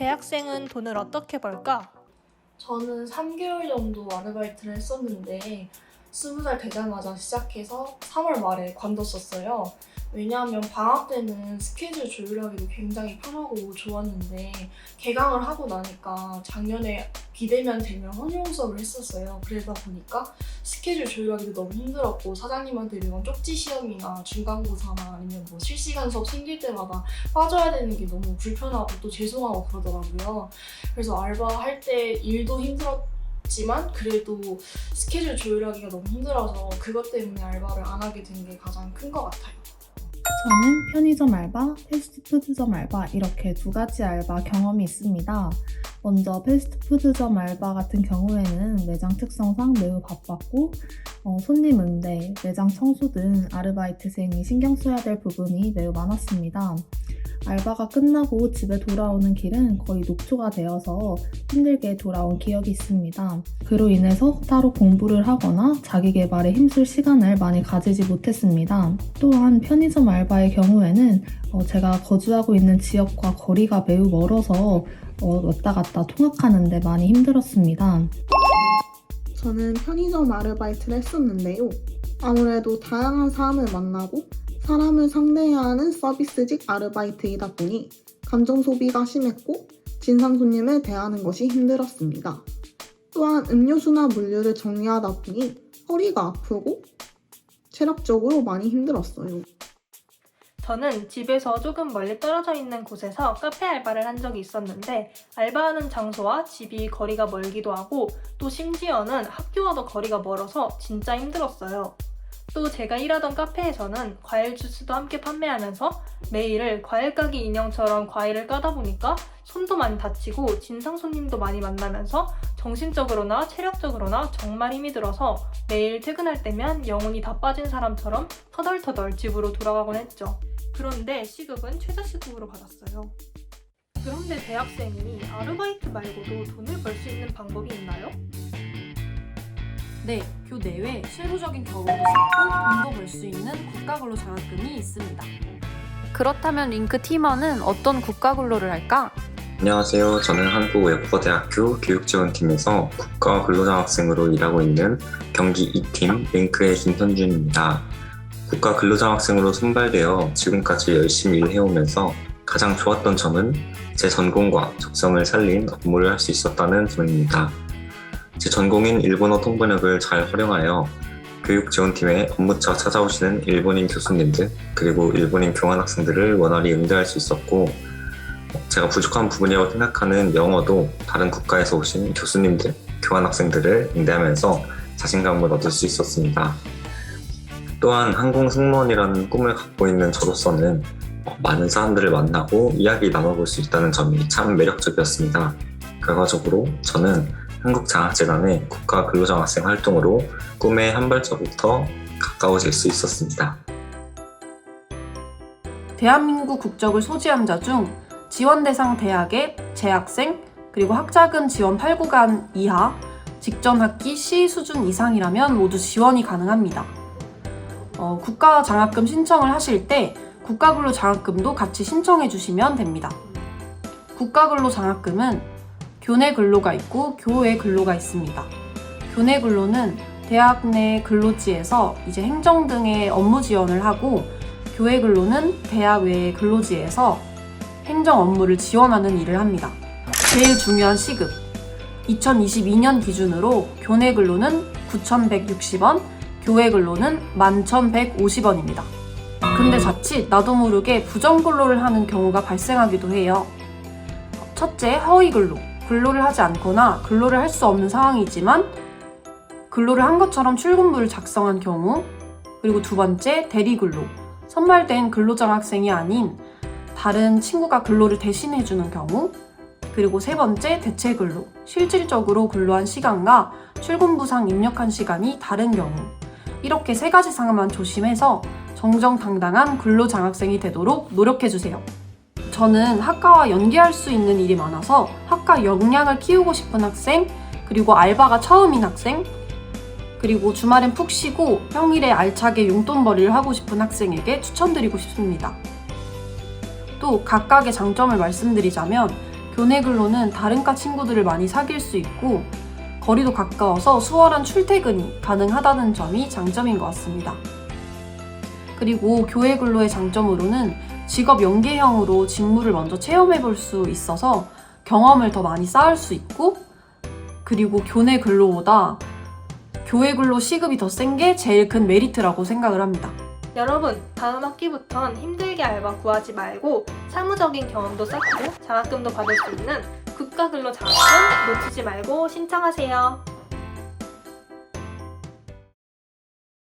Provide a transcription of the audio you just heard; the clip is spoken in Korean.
대학생은 돈을 어떻게 벌까? 저는 3개월 정도 아르바이트를 했었는데 20살 되자마자 시작해서 3월 말에 관뒀었어요. 왜냐하면 방학 때는 스케줄 조율하기도 굉장히 편하고 좋았는데 개강을 하고 나니까 작년에 비대면 되면 혼용 수업을 했었어요. 그러다 보니까 스케줄 조율하기도 너무 힘들었고 사장님한테 매번 쪽지 시험이나 중간고사나 아니면 뭐 실시간 수업 생길 때마다 빠져야 되는 게 너무 불편하고 또 죄송하고 그러더라고요. 그래서 알바할 때 일도 힘들었지만 그래도 스케줄 조율하기가 너무 힘들어서 그것 때문에 알바를 안 하게 된 게 가장 큰 것 같아요. 저는 편의점 알바, 패스트푸드점 알바 이렇게 두 가지 알바 경험이 있습니다. 먼저 패스트푸드점 알바 같은 경우에는 매장 특성상 매우 바빴고 손님 응대, 매장 청소 등 아르바이트생이 신경 써야 될 부분이 매우 많았습니다. 알바가 끝나고 집에 돌아오는 길은 거의 녹초가 되어서 힘들게 돌아온 기억이 있습니다. 그로 인해서 따로 공부를 하거나 자기 개발에 힘쓸 시간을 많이 가지지 못했습니다. 또한 편의점 알바의 경우에는 제가 거주하고 있는 지역과 거리가 매우 멀어서 왔다 갔다 통학하는 데 많이 힘들었습니다. 저는 편의점 아르바이트를 했었는데요. 아무래도 다양한 사람을 만나고 사람을 상대해야 하는 서비스직 아르바이트이다 보니 감정 소비가 심했고 진상 손님을 대하는 것이 힘들었습니다. 또한 음료수나 물류를 정리하다 보니 허리가 아프고 체력적으로 많이 힘들었어요. 저는 집에서 조금 멀리 떨어져 있는 곳에서 카페 알바를 한 적이 있었는데 알바하는 장소와 집이 거리가 멀기도 하고 또 심지어는 학교와도 거리가 멀어서 진짜 힘들었어요. 또 제가 일하던 카페에서는 과일 주스도 함께 판매하면서 매일을 과일 까기 인형처럼 과일을 까다 보니까 손도 많이 다치고 진상 손님도 많이 만나면서 정신적으로나 체력적으로나 정말 힘이 들어서 매일 퇴근할 때면 영혼이 다 빠진 사람처럼 터덜터덜 집으로 돌아가곤 했죠. 그런데 시급은 최저 시급으로 받았어요. 그런데 대학생이 아르바이트 말고도 돈을 벌 수 있는 방법이 있나요? 네, 교내외 실무적인 경험도 쌓고 돈도 벌 수 있는 국가근로장학금이 있습니다. 그렇다면 링크 팀원은 어떤 국가근로를 할까? 안녕하세요. 저는 한국외국어대학교 교육지원팀에서 국가근로장학생으로 일하고 있는 경기 2팀 링크의 김선준입니다. 국가근로장학생으로 선발되어 지금까지 열심히 일해오면서 가장 좋았던 점은 제 전공과 적성을 살린 업무를 할 수 있었다는 점입니다. 제 전공인 일본어 통번역을 잘 활용하여 교육지원팀에 업무차 찾아오시는 일본인 교수님들 그리고 일본인 교환학생들을 원활히 응대할 수 있었고 제가 부족한 부분이라고 생각하는 영어도 다른 국가에서 오신 교수님들, 교환학생들을 응대하면서 자신감을 얻을 수 있었습니다. 또한 항공승무원이라는 꿈을 갖고 있는 저로서는 많은 사람들을 만나고 이야기 나눠볼 수 있다는 점이 참 매력적이었습니다. 결과적으로 저는 한국장학재단의 국가근로장학생 활동으로 꿈의 한 발자국부터 가까워질 수 있었습니다. 대한민국 국적을 소지한 자 중 지원 대상 대학의 재학생 그리고 학자금 지원 8구간 이하, 직전 학기 C 수준 이상이라면 모두 지원이 가능합니다. 국가장학금 신청을 하실 때 국가근로장학금도 같이 신청해 주시면 됩니다. 국가근로장학금은 교내 근로가 있고 교외 근로가 있습니다. 교내 근로는 대학 내 근로지에서 이제 행정 등의 업무 지원을 하고 교외 근로는 대학 외의 근로지에서 행정 업무를 지원하는 일을 합니다. 제일 중요한 시급 2022년 기준으로 교내 근로는 9,160원, 교외 근로는 11,150원입니다. 근데 자칫 나도 모르게 부정 근로를 하는 경우가 발생하기도 해요. 첫째, 허위 근로. 근로를 하지 않거나 근로를 할 수 없는 상황이지만 근로를 한 것처럼 출근부를 작성한 경우, 그리고 두 번째, 대리 근로. 선발된 근로장학생이 아닌 다른 친구가 근로를 대신해주는 경우, 그리고 세 번째, 대체 근로. 실질적으로 근로한 시간과 출근부상 입력한 시간이 다른 경우. 이렇게 세 가지 상황만 조심해서 정정당당한 근로장학생이 되도록 노력해주세요. 저는 학과와 연계할 수 있는 일이 많아서 학과 역량을 키우고 싶은 학생, 그리고 알바가 처음인 학생, 그리고 주말엔 푹 쉬고 평일에 알차게 용돈벌이를 하고 싶은 학생에게 추천드리고 싶습니다. 또 각각의 장점을 말씀드리자면 교내 근로는 다른 과 친구들을 많이 사귈 수 있고 거리도 가까워서 수월한 출퇴근이 가능하다는 점이 장점인 것 같습니다. 그리고 교외 근로의 장점으로는 직업 연계형으로 직무를 먼저 체험해 볼 수 있어서 경험을 더 많이 쌓을 수 있고, 그리고 교내 근로보다 교외 근로 시급이 더 센 게 제일 큰 메리트라고 생각을 합니다. 여러분, 다음 학기부턴 힘들게 알바 구하지 말고 사무적인 경험도 쌓고 장학금도 받을 수 있는 국가근로 장학금 놓치지 말고 신청하세요.